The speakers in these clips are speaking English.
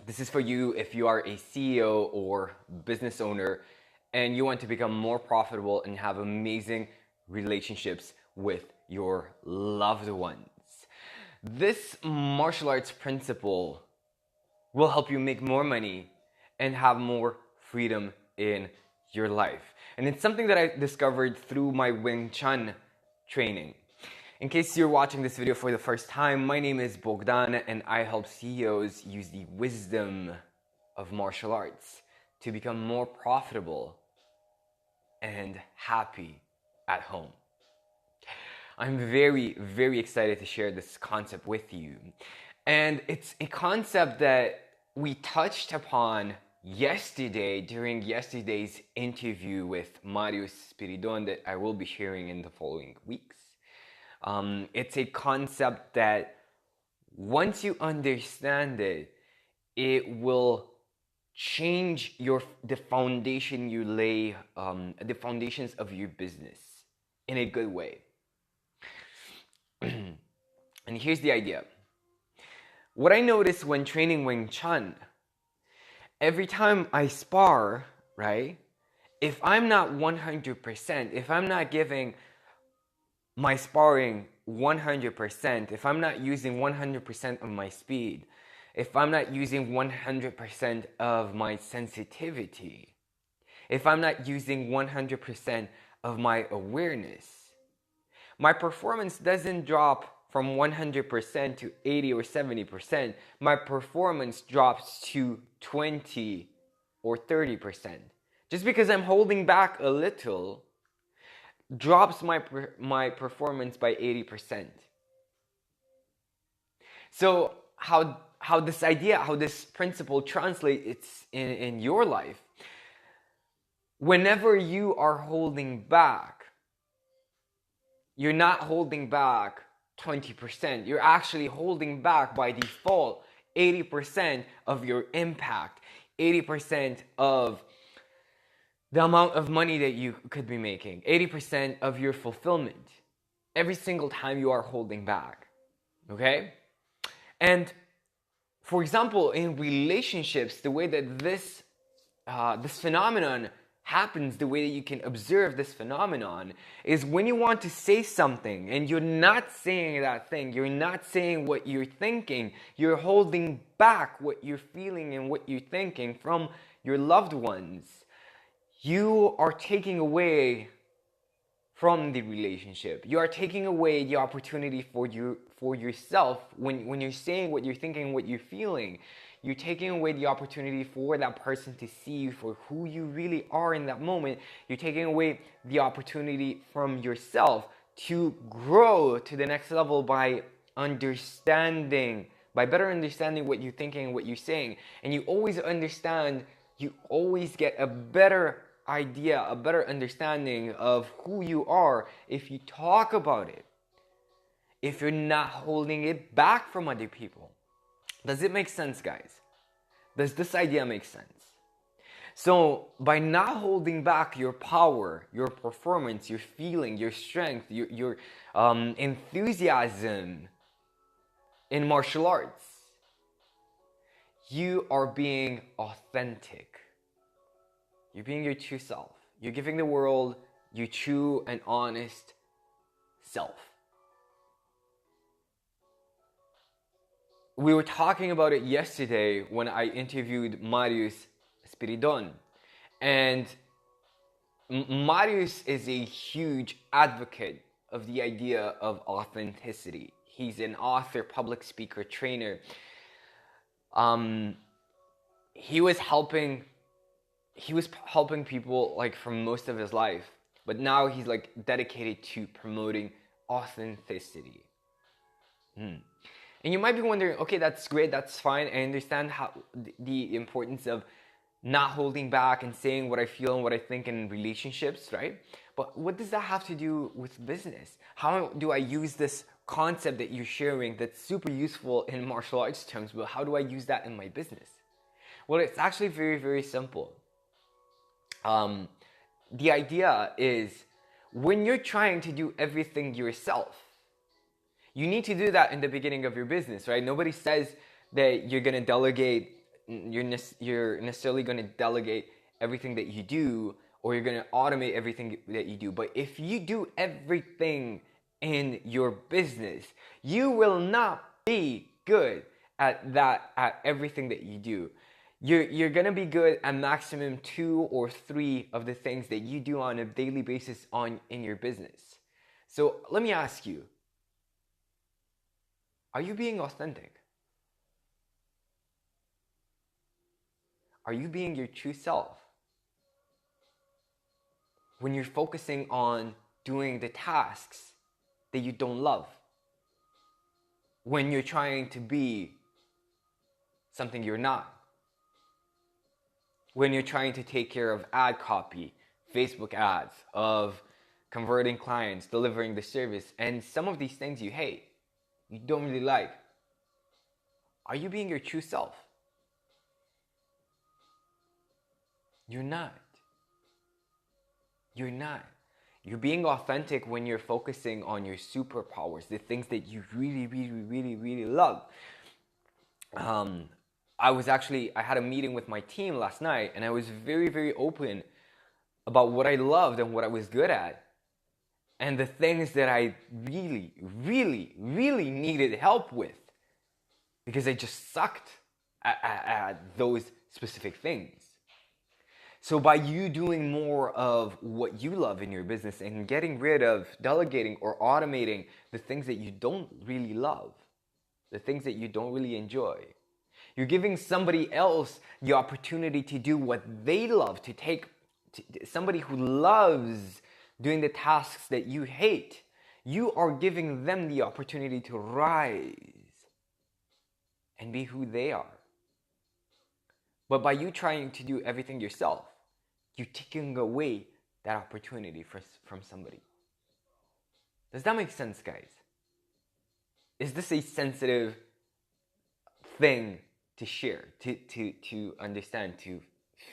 This is for you if you are a CEO or business owner and you want to become more profitable and have amazing relationships with your loved ones. This martial arts principle will help you make more money and have more freedom in your life. And it's something that I discovered through my Wing Chun training. In case you're watching this video for the first time, my name is Bogdan and I help CEOs use the wisdom of martial arts to become more profitable and happy at home. I'm very, very excited to share this concept with you. And it's a concept that we touched upon yesterday during yesterday's interview with Marius Spiridon that I will be sharing in the following weeks. It's a concept that once you understand it, it will change the foundation you lay, the foundations of your business in a good way. And here's the idea. What I notice when training Wing Chun, every time I spar, right? If I'm not 100%, if I'm not giving my sparring 100%, if I'm not using 100% of my speed, if I'm not using 100% of my sensitivity, if I'm not using 100% of my awareness, my performance doesn't drop from 100% to 80 or 70%. My performance drops to 20 or 30%. Just because I'm holding back a little drops my performance by 80%. So how this idea, how this principle translates in your life, whenever you are holding back, you're not holding back 20%. You're actually holding back by default 80% of your impact, 80% of the amount of money that you could be making, 80% of your fulfillment every single time you are holding back. Okay? And for example, in relationships, the way that this phenomenon happens, the way that you can observe this phenomenon is when you want to say something and you're not saying that thing, you're not saying what you're thinking, you're holding back what you're feeling and what you're thinking from your loved ones. You are taking away from the relationship. You are taking away the opportunity for yourself. When you're saying what you're thinking, what you're feeling, you're taking away the opportunity for that person to see you for who you really are in that moment. You're taking away the opportunity from yourself to grow to the next level by better understanding what you're thinking and what you're saying. And you always get a better idea, a better understanding of who you are if you talk about it, if you're not holding it back from other people. Does it make sense, guys? Does this idea make sense? So by not holding back your power, your performance, your feeling, your strength, your enthusiasm in martial arts, you are being authentic. You're being your true self. You're giving the world your true and honest self. We were talking about it yesterday when I interviewed Marius Spiridon. And Marius is a huge advocate of the idea of authenticity. He's an author, public speaker, trainer. He was helping people like for most of his life, but now he's like dedicated to promoting authenticity. And you might be wondering, okay, that's great, that's fine. I understand how the importance of not holding back and saying what I feel and what I think in relationships, right? But what does that have to do with business? How do I use this concept that you're sharing that's super useful in martial arts terms, but how do I use that in my business? Well, it's actually very, very simple. The idea is when you're trying to do everything yourself, you need to do that in the beginning of your business, right? Nobody says that you're going to delegate you're necessarily going to delegate everything that you do, or you're going to automate everything that you do. But if you do everything in your business, you will not be good at everything that you do. You're gonna be good at maximum 2 or 3 of the things that you do on a daily basis in your business. So let me ask you, are you being authentic? Are you being your true self? When you're focusing on doing the tasks that you don't love, when you're trying to be something you're not, when you're trying to take care of ad copy, Facebook ads, of converting clients, delivering the service, and some of these things you hate, you don't really like, are you being your true self? You're not. You're not. You're being authentic when you're focusing on your superpowers, the things that you really, really, really, really love. I had a meeting with my team last night, and I was very, very open about what I loved and what I was good at, and the things that I really, really, really needed help with, because I just sucked at those specific things. So by you doing more of what you love in your business and getting rid of delegating or automating the things that you don't really love, the things that you don't really enjoy, you're giving somebody else the opportunity to do what they love, somebody who loves doing the tasks that you hate. You are giving them the opportunity to rise and be who they are. But by you trying to do everything yourself, you're taking away that opportunity from somebody. Does that make sense, guys? Is this a sensitive thing to share, to understand, to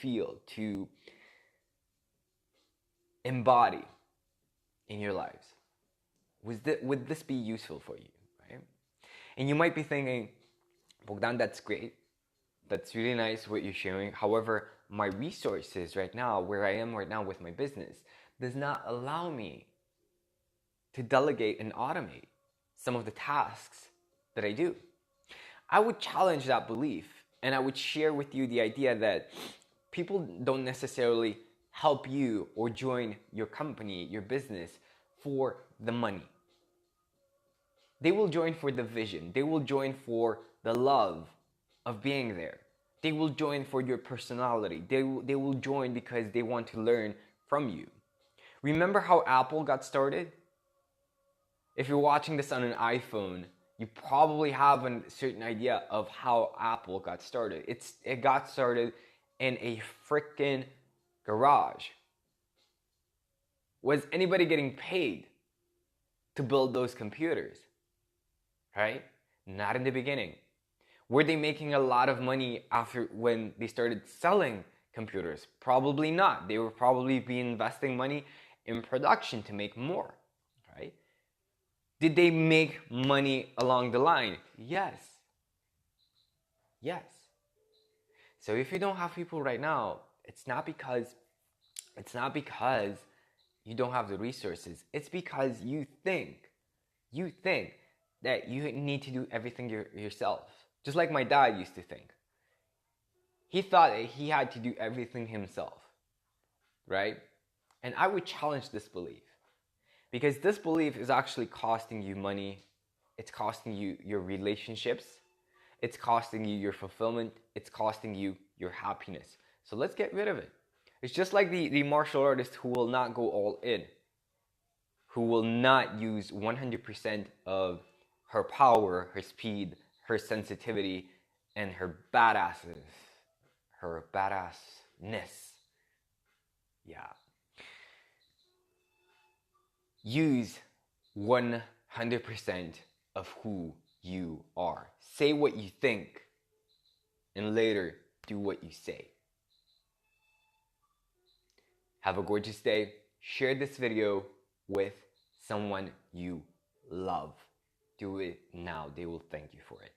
feel, to embody in your lives? Would this be useful for you, right? And you might be thinking, Bogdan, that's great. That's really nice what you're sharing. However, my resources right now, where I am right now with my business, does not allow me to delegate and automate some of the tasks that I do. I would challenge that belief, and I would share with you the idea that people don't necessarily help you or join your company, your business, for the money. They will join for the vision. They will join for the love of being there. They will join for your personality. They will join because they want to learn from you. Remember how Apple got started? If you're watching this on an iPhone, you probably have a certain idea of how Apple got started. It got started in a freaking garage. Was anybody getting paid to build those computers? Right? Not in the beginning. Were they making a lot of money after when they started selling computers? Probably not. They were probably investing money in production to make more, right? Did they make money along the line? Yes. Yes. So if you don't have people right now, it's not because you don't have the resources. It's because you think that you need to do everything yourself. Just like my dad used to think. He thought that he had to do everything himself, right? And I would challenge this belief, because this belief is actually costing you money. It's costing you your relationships. It's costing you your fulfillment. It's costing you your happiness. So let's get rid of it. It's just like the martial artist who will not go all in, who will not use 100% of her power, her speed, her sensitivity, and her badassness. Yeah. Use 100% of who you are. Say what you think, and later do what you say. Have a gorgeous day. Share this video with someone you love. Do it now. They will thank you for it.